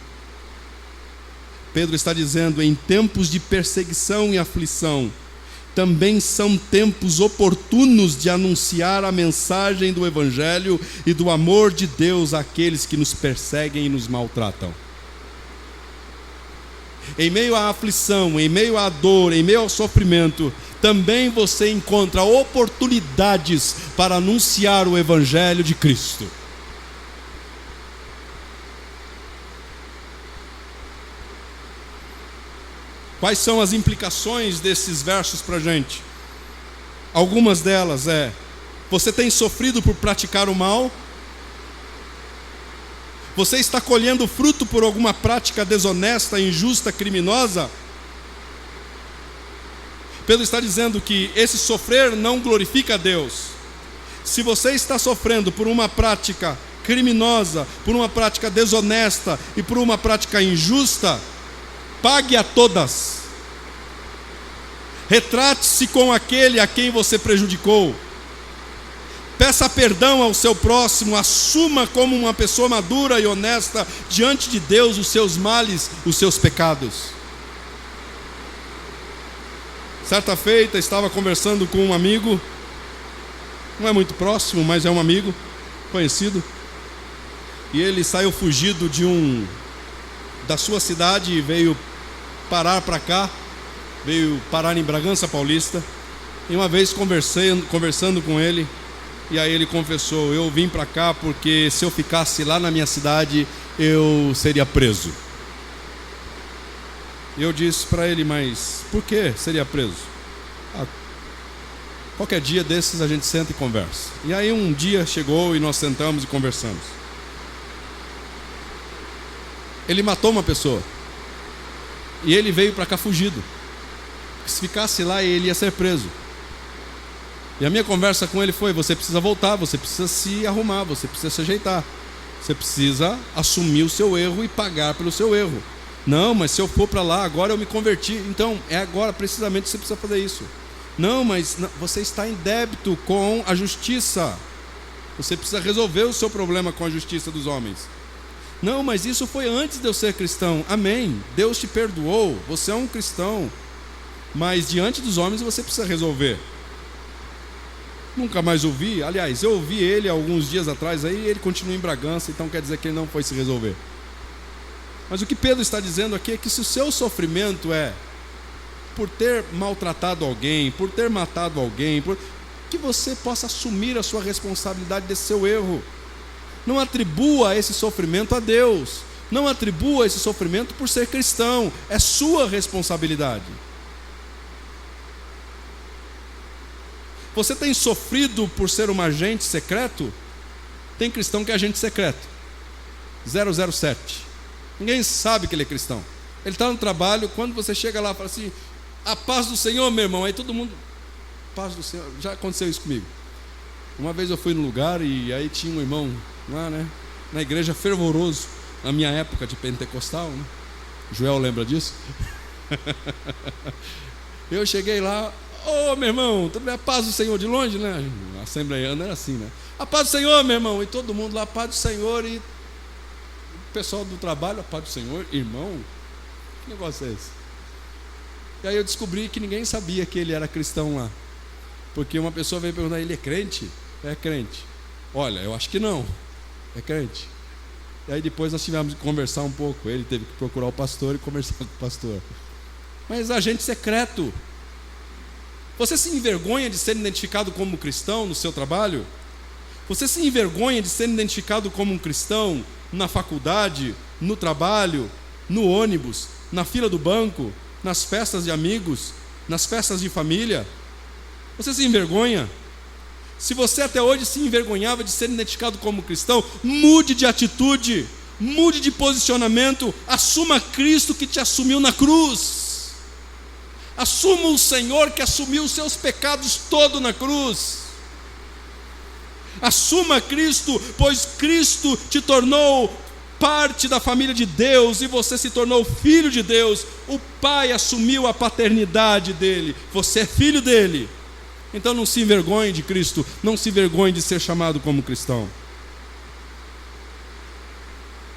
Pedro está dizendo, em tempos de perseguição e aflição, também são tempos oportunos de anunciar a mensagem do Evangelho e do amor de Deus àqueles que nos perseguem e nos maltratam. Em meio à aflição, em meio à dor, em meio ao sofrimento, também você encontra oportunidades para anunciar o Evangelho de Cristo. Quais são as implicações desses versos para a gente? Algumas delas você tem sofrido por praticar o mal? Você está colhendo fruto por alguma prática desonesta, injusta, criminosa? Pedro está dizendo que esse sofrer não glorifica a Deus. Se você está sofrendo por uma prática criminosa, por uma prática desonesta e por uma prática injusta, pague a todas. Retrate-se com aquele a quem você prejudicou. Peça perdão ao seu próximo, assuma como uma pessoa madura e honesta diante de Deus os seus males, os seus pecados. Certa feita estava conversando com um amigo, não é muito próximo, mas é um amigo conhecido, e ele saiu fugido da sua cidade e veio parar para cá, veio parar em Bragança Paulista, e uma vez conversando com ele, e aí ele confessou, eu vim para cá porque se eu ficasse lá na minha cidade, eu seria preso. E eu disse para ele, mas por que seria preso? Qualquer dia desses a gente senta e conversa. E aí um dia chegou e nós sentamos e conversamos. Ele matou uma pessoa. E ele veio para cá fugido. Se ficasse lá, ele ia ser preso. E a minha conversa com ele foi, você precisa voltar, você precisa se arrumar, você precisa se ajeitar. Você precisa assumir o seu erro e pagar pelo seu erro. Não, mas se eu for para lá, agora eu me converti. Então, é agora precisamente que você precisa fazer isso. Não, mas você está em débito com a justiça. Você precisa resolver o seu problema com a justiça dos homens. Não, mas isso foi antes de eu ser cristão. Amém. Deus te perdoou, você é um cristão. Mas diante dos homens você precisa resolver. Nunca mais ouvi, aliás, eu ouvi ele alguns dias atrás, aí ele continua em Bragança, então quer dizer que ele não foi se resolver. Mas o que Pedro está dizendo aqui é que se o seu sofrimento é por ter maltratado alguém, por ter matado alguém, que você possa assumir a sua responsabilidade desse seu erro. Não atribua esse sofrimento a Deus, não atribua esse sofrimento por ser cristão, é sua responsabilidade. Você tem sofrido por ser um agente secreto? Tem cristão que é agente secreto 007. Ninguém sabe que ele é cristão. Ele está no trabalho, quando você chega lá e fala assim, a paz do Senhor, meu irmão. Aí todo mundo, paz do Senhor. Já aconteceu isso comigo. Uma vez eu fui no lugar e aí tinha um irmão lá, na igreja, fervoroso, na minha época de pentecostal, Joel lembra disso? Eu cheguei lá, meu irmão, a paz do Senhor, de longe, a assembleiana era assim, a paz do Senhor, meu irmão. E todo mundo lá, a paz do Senhor. E o pessoal do trabalho, a paz do Senhor, irmão, que negócio é esse? E aí eu descobri que ninguém sabia que ele era cristão lá, porque uma pessoa veio perguntar, ele é crente? É crente. Olha, eu acho que não, é crente. E aí depois nós tivemos que conversar um pouco, ele teve que procurar o pastor e conversar com o pastor. Mas agente secreto. Você se envergonha de ser identificado como cristão no seu trabalho? Você se envergonha de ser identificado como um cristão na faculdade, no trabalho, no ônibus, na fila do banco, nas festas de amigos, nas festas de família? Você se envergonha? Se você até hoje se envergonhava de ser identificado como cristão, mude de atitude, mude de posicionamento, assuma Cristo que te assumiu na cruz. Assuma o Senhor que assumiu os seus pecados todo na cruz. Assuma Cristo, pois Cristo te tornou parte da família de Deus e você se tornou filho de Deus. O Pai assumiu a paternidade dele, você é filho dele. Então não se envergonhe de Cristo, não se envergonhe de ser chamado como cristão.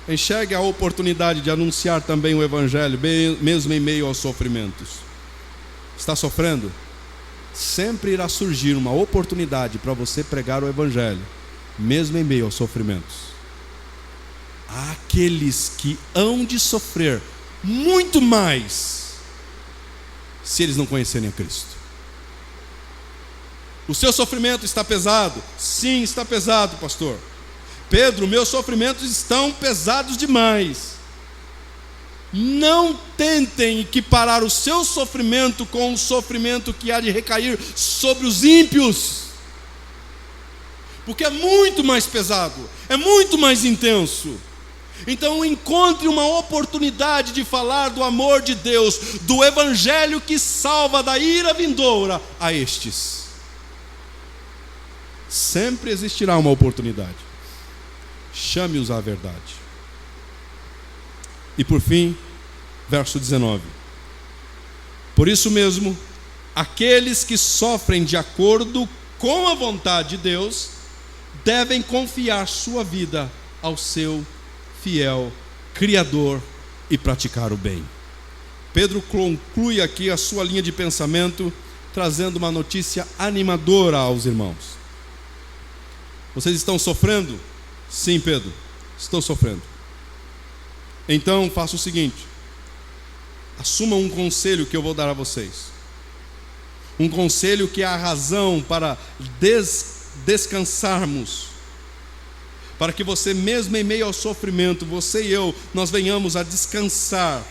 Enxergue a oportunidade de anunciar também o Evangelho, mesmo em meio aos sofrimentos. Está sofrendo? Sempre irá surgir uma oportunidade para você pregar o Evangelho, mesmo em meio aos sofrimentos. Há aqueles que hão de sofrer muito mais se eles não conhecerem a Cristo. O seu sofrimento está pesado? Sim, está pesado, pastor. Pedro, meus sofrimentos estão pesados demais. Não tentem equiparar o seu sofrimento com o sofrimento que há de recair sobre os ímpios, porque é muito mais pesado, é muito mais intenso. Então encontre uma oportunidade de falar do amor de Deus, do Evangelho que salva da ira vindoura a estes. Sempre existirá uma oportunidade. Chame-os à verdade. E por fim, verso 19. Por isso mesmo, aqueles que sofrem de acordo com a vontade de Deus, devem confiar sua vida ao seu fiel Criador e praticar o bem. Pedro conclui aqui a sua linha de pensamento, trazendo uma notícia animadora aos irmãos. Vocês estão sofrendo? Sim, Pedro, estou sofrendo. Então faça o seguinte: assuma um conselho que eu vou dar a vocês. Um conselho que é a razão para descansarmos, para que você, mesmo em meio ao sofrimento, você e eu, nós venhamos a descansar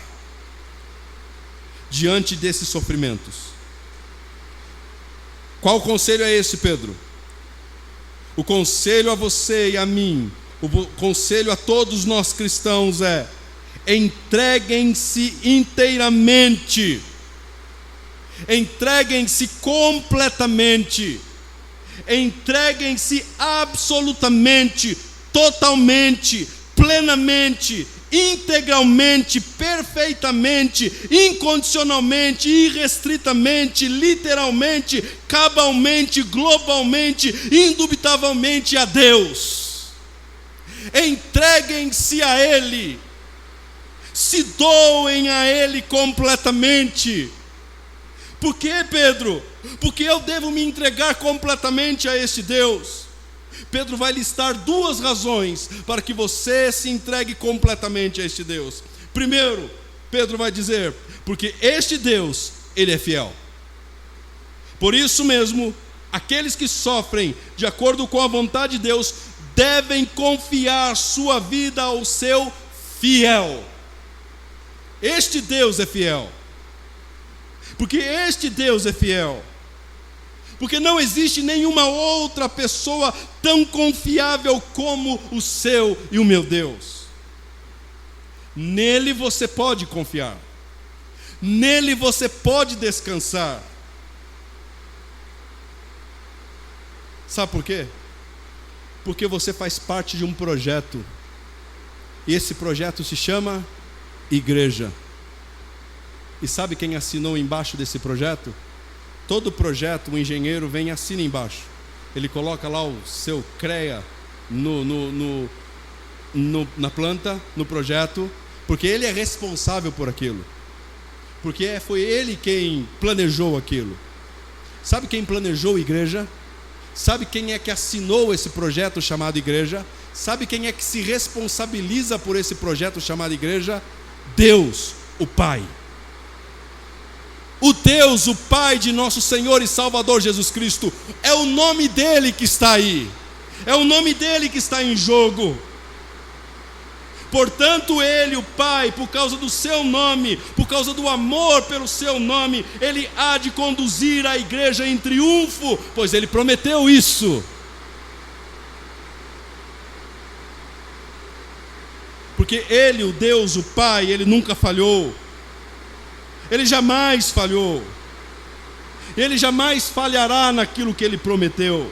diante desses sofrimentos. Qual conselho é esse, Pedro? O conselho a você e a mim, o conselho a todos nós cristãos é: entreguem-se inteiramente, entreguem-se completamente, entreguem-se absolutamente, totalmente, plenamente, integralmente, perfeitamente, incondicionalmente, irrestritamente, literalmente, cabalmente, globalmente, indubitavelmente a Deus. Entreguem-se a Ele, se doem a Ele completamente. Por quê, Pedro? Porque eu devo me entregar completamente a este Deus. Pedro vai listar duas razões para que você se entregue completamente a este Deus. Primeiro, Pedro vai dizer: porque este Deus, Ele é fiel. Por isso mesmo, aqueles que sofrem de acordo com a vontade de Deus devem confiar sua vida ao seu fiel. Este Deus é fiel. Porque este Deus é fiel. Porque não existe nenhuma outra pessoa tão confiável como o seu e o meu Deus. Nele você pode confiar. Nele você pode descansar. Sabe por quê? Porque você faz parte de um projeto. E esse projeto se chama igreja. E sabe quem assinou embaixo desse projeto? Todo projeto, o engenheiro vem e assina embaixo. Ele coloca lá o seu CREA na planta, no projeto, porque ele é responsável por aquilo. Porque foi ele quem planejou aquilo. Sabe quem planejou a igreja? Sabe quem é que assinou esse projeto chamado igreja? Sabe quem é que se responsabiliza por esse projeto chamado igreja? Deus, o Pai. O Deus, o Pai de nosso Senhor e Salvador Jesus Cristo. É o nome dele que está aí. É o nome dele que está em jogo. Portanto, Ele, o Pai, por causa do seu nome, por causa do amor pelo seu nome, Ele há de conduzir a igreja em triunfo, pois Ele prometeu isso. Porque Ele, o Deus, o Pai, Ele nunca falhou. Ele jamais falhou. Ele jamais falhará naquilo que Ele prometeu.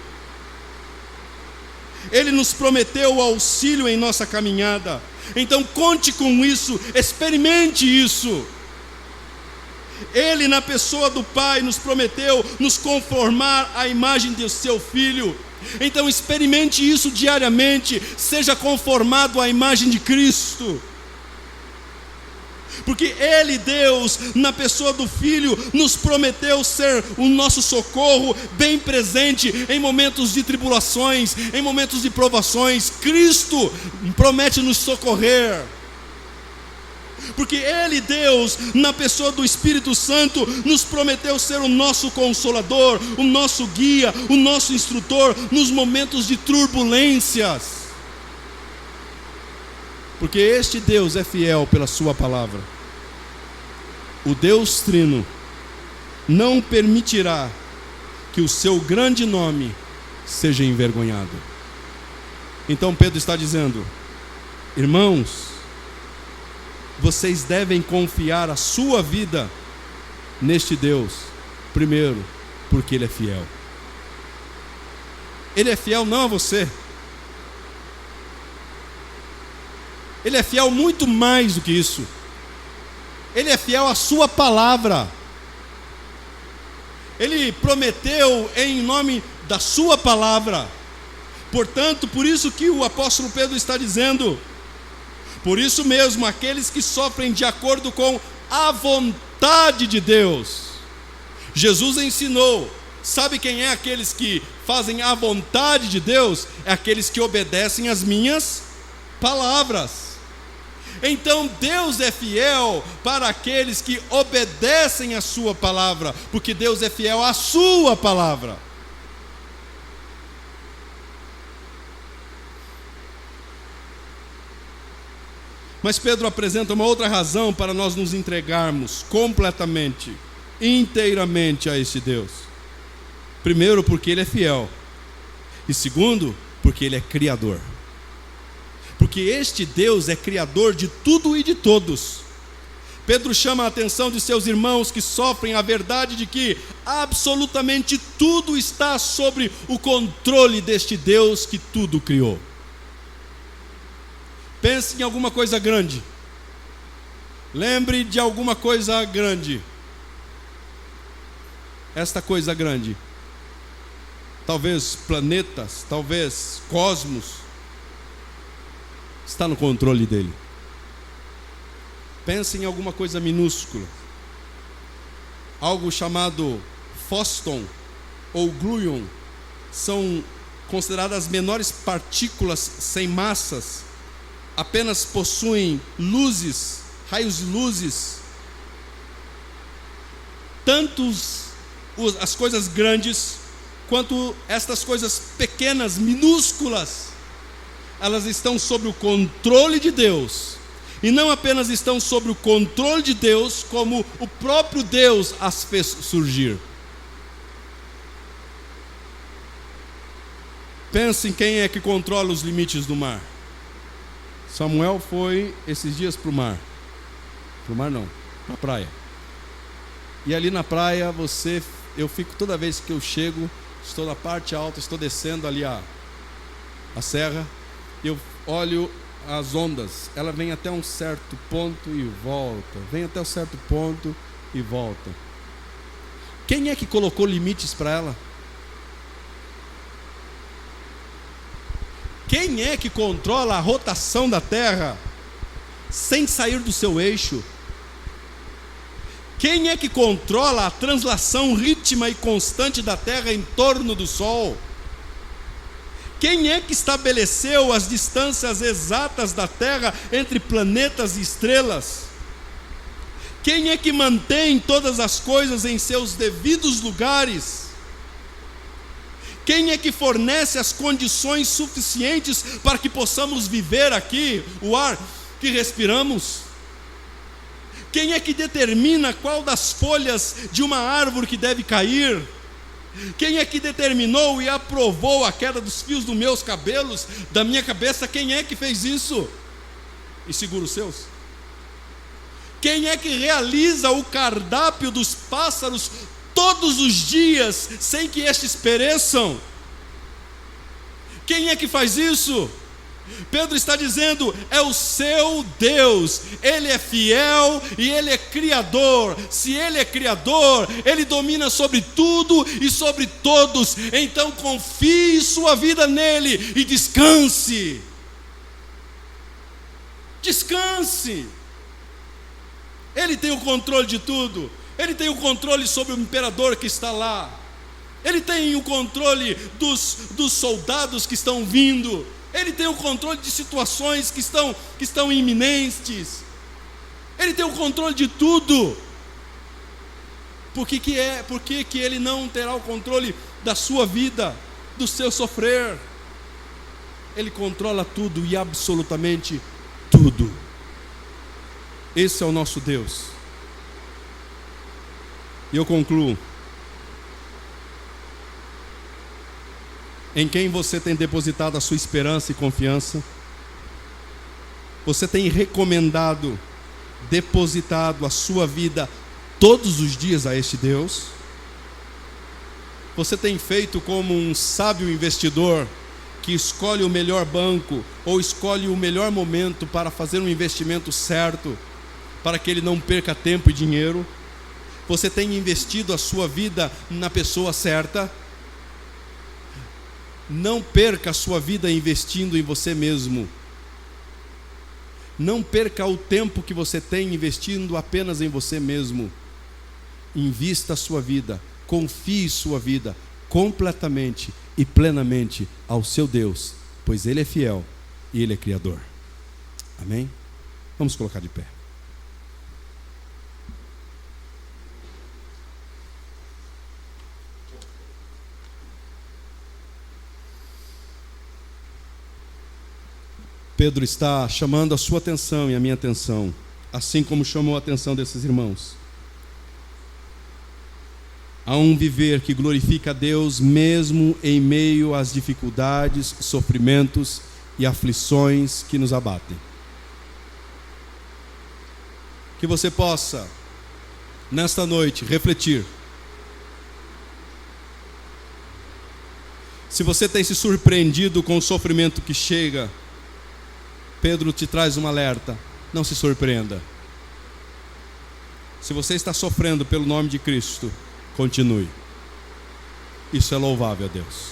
Ele nos prometeu o auxílio em nossa caminhada. Então conte com isso, experimente isso. Ele, na pessoa do Pai, nos prometeu nos conformar à imagem de seu Filho. Então experimente isso diariamente, seja conformado à imagem de Cristo. Porque Ele, Deus, na pessoa do Filho, nos prometeu ser o nosso socorro bem presente em momentos de tribulações, em momentos de provações. Cristo promete nos socorrer. Porque Ele, Deus, na pessoa do Espírito Santo, nos prometeu ser o nosso consolador, o nosso guia, o nosso instrutor nos momentos de turbulências. Porque este Deus é fiel pela sua palavra. O Deus Trino não permitirá que o seu grande nome seja envergonhado. Então Pedro está dizendo: irmãos, vocês devem confiar a sua vida neste Deus. Primeiro, porque Ele é fiel. Ele é fiel não a você. Ele é fiel muito mais do que isso. Ele é fiel à sua palavra. Ele prometeu em nome da sua palavra. Portanto, por isso que o apóstolo Pedro está dizendo: por isso mesmo, aqueles que sofrem de acordo com a vontade de Deus. Jesus ensinou. Sabe quem é aqueles que fazem a vontade de Deus? É aqueles que obedecem às minhas palavras. Então Deus é fiel para aqueles que obedecem à sua palavra, porque Deus é fiel à sua palavra. Mas Pedro apresenta uma outra razão para nós nos entregarmos completamente, inteiramente a esse Deus. Primeiro, porque Ele é fiel. E segundo, porque Ele é criador. Porque este Deus é criador de tudo e de todos. Pedro chama a atenção de seus irmãos que sofrem a verdade de que absolutamente tudo está sob o controle deste Deus que tudo criou. Pense em alguma coisa grande. Lembre de alguma coisa grande. Esta coisa grande. Talvez planetas, talvez cosmos. Está no controle dele. Pense em alguma coisa minúscula. Algo chamado fóston ou gluon. São consideradas as menores partículas sem massas. Apenas possuem luzes, raios de luzes. Tanto as coisas grandes quanto estas coisas pequenas, minúsculas, elas estão sob o controle de Deus. E não apenas estão sob o controle de Deus, como o próprio Deus as fez surgir. Pense em quem é que controla os limites do mar. Samuel foi esses dias para o mar. Para o mar não, para a praia. E ali na praia eu fico toda vez que eu chego, estou na parte alta, estou descendo ali a serra, eu olho as ondas, ela vem até um certo ponto e volta, vem até um certo ponto e volta. Quem é que colocou limites para ela? Quem é que controla a rotação da Terra sem sair do seu eixo? Quem é que controla a translação rítmica e constante da Terra em torno do Sol? Quem é que estabeleceu as distâncias exatas da Terra entre planetas e estrelas? Quem é que mantém todas as coisas em seus devidos lugares? Quem é que fornece as condições suficientes para que possamos viver aqui? O ar, que respiramos? Quem é que determina qual das folhas de uma árvore que deve cair? Quem é que determinou e aprovou a queda dos fios dos meus cabelos, da minha cabeça? Quem é que fez isso? E segura os seus? Quem é que realiza o cardápio dos pássaros todos os dias, sem que estes pereçam? Quem é que faz isso? Pedro está dizendo, é o seu Deus. Ele é fiel e Ele é criador. Se Ele é criador, Ele domina sobre tudo e sobre todos. Então confie sua vida nele e descanse. Descanse. Ele tem o controle de tudo. Ele tem o controle sobre o imperador que está lá. Ele tem o controle dos soldados que estão vindo. Ele tem o controle de situações que estão iminentes. Ele tem o controle de tudo. Por que Ele não terá o controle da sua vida, do seu sofrer? Ele controla tudo e absolutamente tudo. Esse é o nosso Deus. E eu concluo. Em quem você tem depositado a sua esperança e confiança? Você tem recomendado, depositado a sua vida todos os dias a este Deus? Você tem feito como um sábio investidor que escolhe o melhor banco ou escolhe o melhor momento para fazer um investimento certo, para que ele não perca tempo e dinheiro? Você tem investido a sua vida na pessoa certa? Não perca a sua vida investindo em você mesmo. Não perca o tempo que você tem investindo apenas em você mesmo. Invista a sua vida, confie sua vida completamente e plenamente ao seu Deus, pois Ele é fiel e Ele é criador. Amém? Vamos colocar de pé. Pedro está chamando a sua atenção e a minha atenção, assim como chamou a atenção desses irmãos, a um viver que glorifica a Deus mesmo em meio às dificuldades, sofrimentos e aflições que nos abatem. Que você possa, nesta noite, refletir. Se você tem se surpreendido com o sofrimento que chega, Pedro te traz um alerta: não se surpreenda. Se você está sofrendo pelo nome de Cristo, continue. Isso é louvável a Deus.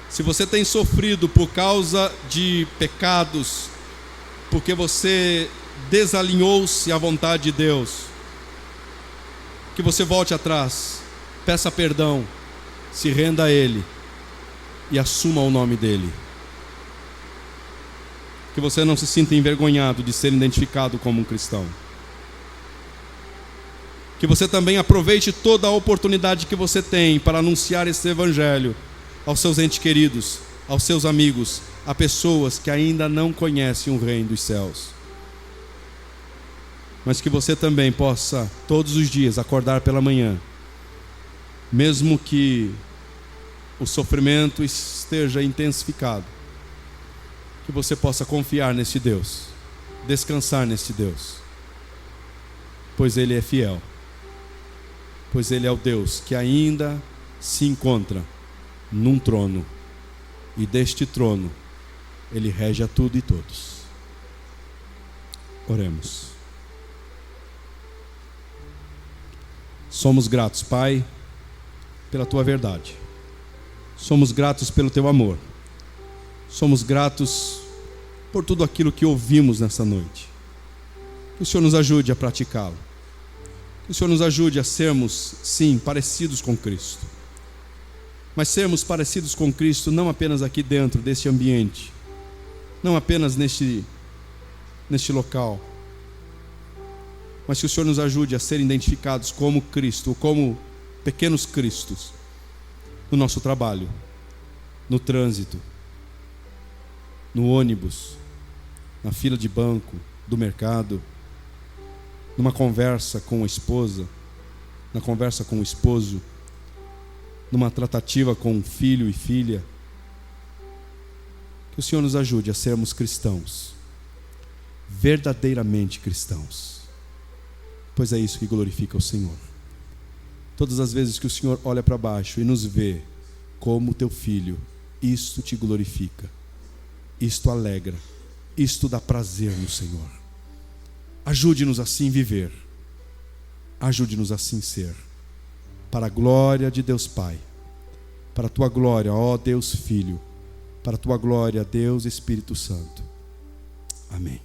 Se você tem sofrido por causa de pecados, porque você desalinhou-se à vontade de Deus, que você volte atrás, peça perdão, se renda a Ele e assuma o nome dEle. Que você não se sinta envergonhado de ser identificado como um cristão. Que você também aproveite toda a oportunidade que você tem para anunciar esse evangelho aos seus entes queridos, aos seus amigos, a pessoas que ainda não conhecem o reino dos céus. Mas que você também possa todos os dias acordar pela manhã, mesmo que o sofrimento esteja intensificado, que você possa confiar nesse Deus, descansar nesse Deus, pois Ele é fiel, pois Ele é o Deus que ainda se encontra num trono, e deste trono Ele rege a tudo e todos. Oremos. Somos gratos, Pai, pela Tua verdade. Somos gratos pelo Teu amor. Somos gratos por tudo aquilo que ouvimos nessa noite. Que o Senhor nos ajude a praticá-lo. Que o Senhor nos ajude a sermos, sim, parecidos com Cristo. Mas sermos parecidos com Cristo não apenas aqui dentro deste ambiente, não apenas neste local, mas que o Senhor nos ajude a ser identificados como Cristo, como pequenos Cristos, no nosso trabalho, no trânsito, no ônibus, na fila de banco, do mercado, numa conversa com a esposa, na conversa com o esposo, numa tratativa com filho e filha. Que o Senhor nos ajude a sermos cristãos, verdadeiramente cristãos, pois é isso que glorifica o Senhor. Todas as vezes que o Senhor olha para baixo e nos vê como teu filho, isto te glorifica, isto alegra, isto dá prazer no Senhor. Ajude-nos assim viver, ajude-nos assim ser, para a glória de Deus Pai, para a tua glória, ó Deus Filho, para a tua glória, Deus Espírito Santo. Amém.